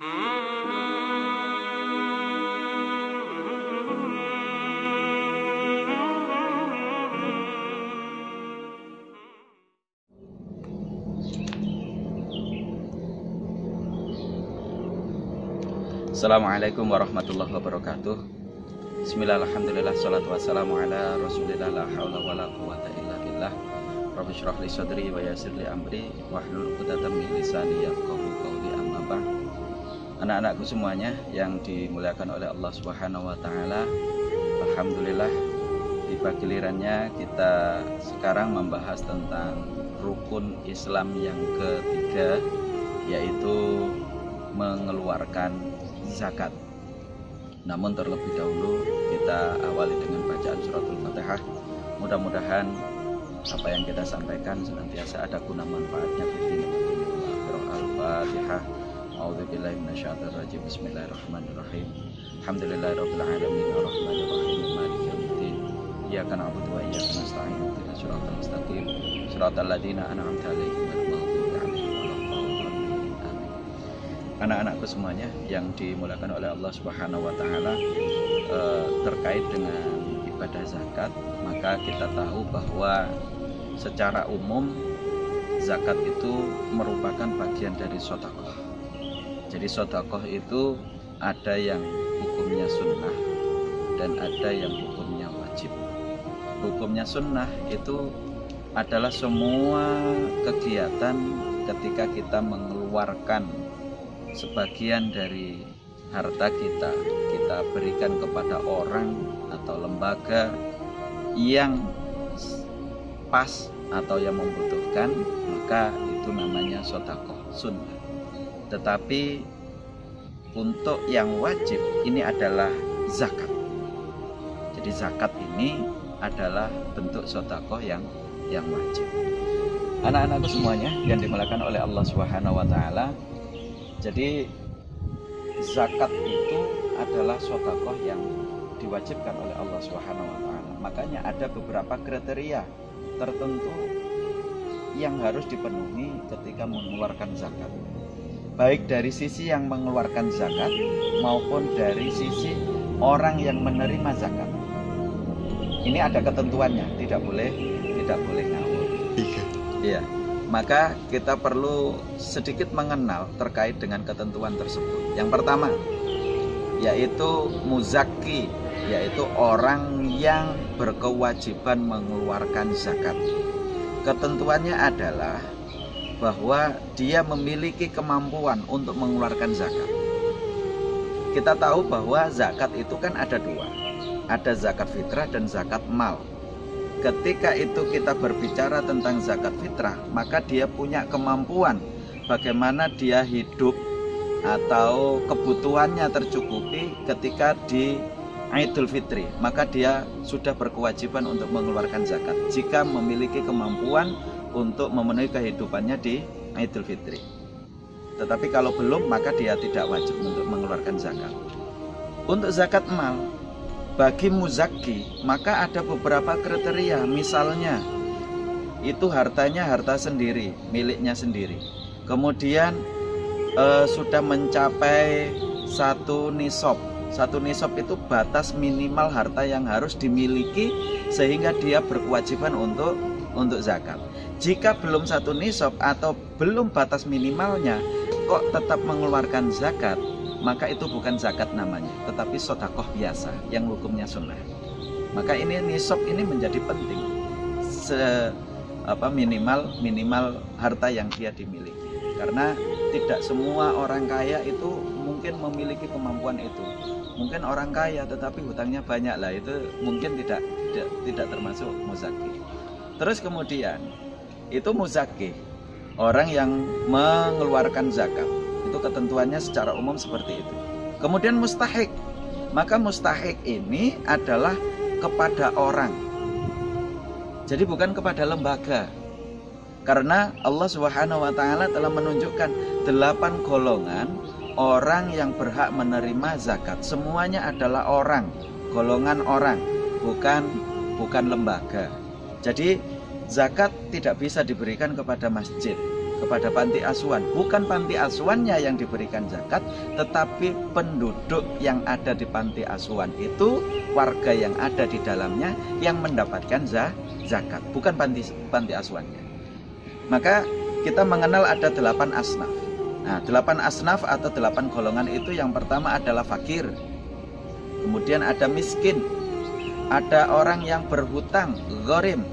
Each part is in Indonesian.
Assalamualaikum warahmatullahi wabarakatuh. Bismillah, alhamdulillah, salatu wassalamu ala rasulillah, la hawla wa la quwata illa billah. Rabbi syrah li sadri wa yassir li amri wahlul 'uqdatam min lisani yafqahu qawli, amma ba'd. Anak-anakku semuanya yang dimuliakan oleh Allah Subhanahu wa taala, alhamdulillah tiba gilirannya kita sekarang membahas tentang rukun Islam yang ketiga, yaitu mengeluarkan zakat. Namun terlebih dahulu kita awali dengan bacaan suratul Fatihah. Mudah-mudahan apa yang kita sampaikan senantiasa ada guna manfaatnya fi din wa dunya wal akhirah. Al-Fatihah. A'udzubillahi minasyaitonir rajim. Bismillahirrahmanirrahim. Alhamdulillahirabbil alamin arrahmanir rahim maliki yaumiddin. Iyyaka na'budu wa iyyaka nasta'in. Ihdinas siratal mustaqim. Siratal ladzina an'amta 'alaihim ghairil maghdubi 'alaihim waladdallin. Anak-anakku semuanya yang dimuliakan oleh Allah Subhanahu wa taala, terkait dengan ibadah zakat, maka kita tahu bahwa secara umum zakat itu merupakan bagian dari sedekah. Jadi sedekah itu ada yang hukumnya sunnah dan ada yang hukumnya wajib. Hukumnya sunnah itu adalah semua kegiatan ketika kita mengeluarkan sebagian dari harta kita berikan kepada orang atau lembaga yang pas atau yang membutuhkan, maka itu namanya sedekah sunnah. Tetapi untuk yang wajib ini adalah zakat. Jadi zakat ini adalah bentuk sedekah yang wajib. Anak-anakku semuanya yang dimuliakan oleh Allah Subhanahu wa taala, jadi zakat itu adalah sedekah yang diwajibkan oleh Allah Subhanahu wa taala. Makanya ada beberapa kriteria tertentu yang harus dipenuhi ketika mengeluarkan zakat. Baik dari sisi yang mengeluarkan zakat maupun dari sisi orang yang menerima zakat. Ini ada ketentuannya, tidak boleh ngawur. Iya. Maka kita perlu sedikit mengenal terkait dengan ketentuan tersebut. Yang pertama yaitu muzakki, yaitu orang yang berkewajiban mengeluarkan zakat. Ketentuannya adalah bahwa dia memiliki kemampuan untuk mengeluarkan zakat. Kita tahu bahwa zakat itu kan ada dua, ada zakat fitrah dan zakat mal. Ketika itu kita berbicara tentang zakat fitrah, maka dia punya kemampuan bagaimana dia hidup atau kebutuhannya tercukupi ketika di Idul Fitri, maka dia sudah berkewajiban untuk mengeluarkan zakat jika memiliki kemampuan untuk memenuhi kehidupannya di Idul Fitri. Tetapi kalau belum, maka dia tidak wajib untuk mengeluarkan zakat. Untuk zakat mal bagi muzakki, maka ada beberapa kriteria. Misalnya itu hartanya harta sendiri, miliknya sendiri. Kemudian sudah mencapai satu nisab. Satu nisab itu batas minimal harta yang harus dimiliki sehingga dia berkewajiban untuk zakat. Jika belum satu nisab atau belum batas minimalnya kok tetap mengeluarkan zakat, maka itu bukan zakat namanya, tetapi sedekah biasa yang hukumnya sunnah. Maka ini nisab ini menjadi penting, minimal harta yang dia dimiliki. Karena tidak semua orang kaya itu mungkin memiliki kemampuan itu. Mungkin orang kaya tetapi hutangnya banyak, lah itu mungkin tidak termasuk muzakki. Terus kemudian itu muzakki, orang yang mengeluarkan zakat. Itu ketentuannya secara umum seperti itu. Kemudian mustahik, maka mustahik ini adalah kepada orang, jadi bukan kepada lembaga. Karena Allah Subhanahu wa taala telah menunjukkan 8 golongan orang yang berhak menerima zakat. Semuanya adalah orang, golongan orang, bukan lembaga. Jadi zakat tidak bisa diberikan kepada masjid, kepada panti asuhan. Bukan panti asuhannya yang diberikan zakat, tetapi penduduk yang ada di panti asuhan itu, warga yang ada di dalamnya yang mendapatkan zakat, bukan panti asuhannya. Maka kita mengenal ada 8 asnaf. Nah, 8 asnaf atau 8 golongan itu, yang pertama adalah fakir, kemudian ada miskin, ada orang yang berhutang, gharim,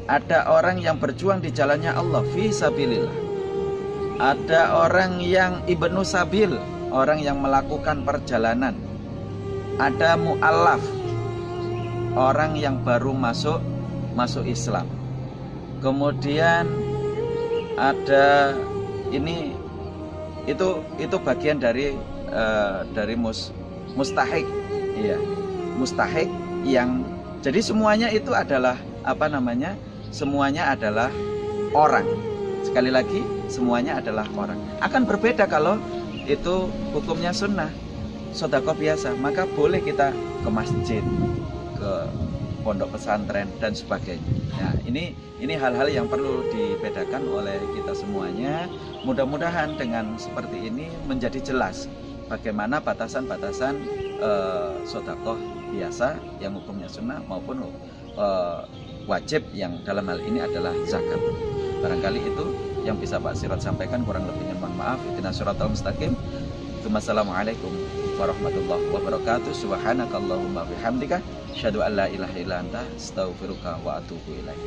ada orang yang berjuang di jalannya Allah, fi sabilillah. Ada orang yang ibnu sabil, orang yang melakukan perjalanan. Ada mu'allaf, orang yang baru masuk Islam. Kemudian ada ini itu bagian dari mustahik, iya, mustahik yang jadi semuanya itu adalah apa namanya? Semuanya adalah orang. Sekali lagi, semuanya adalah orang. Akan berbeda kalau itu hukumnya sunnah, sedekah biasa, maka boleh kita ke masjid, ke pondok pesantren dan sebagainya. Nah, ini hal-hal yang perlu dibedakan oleh kita semuanya. Mudah-mudahan dengan seperti ini menjadi jelas bagaimana batasan-batasan sedekah biasa yang hukumnya sunnah maupun wajib yang dalam hal ini adalah zakat. Barangkali itu yang bisa Pak Sirot sampaikan, kurang lebihnya mohon maaf. Ihdinas siratal mustaqim. Wassalamualaikum warahmatullahi wabarakatuh. Subhanakallahumma bihamdika asyhadu an la ilaha illa anta astaghfiruka wa atubu ilaik.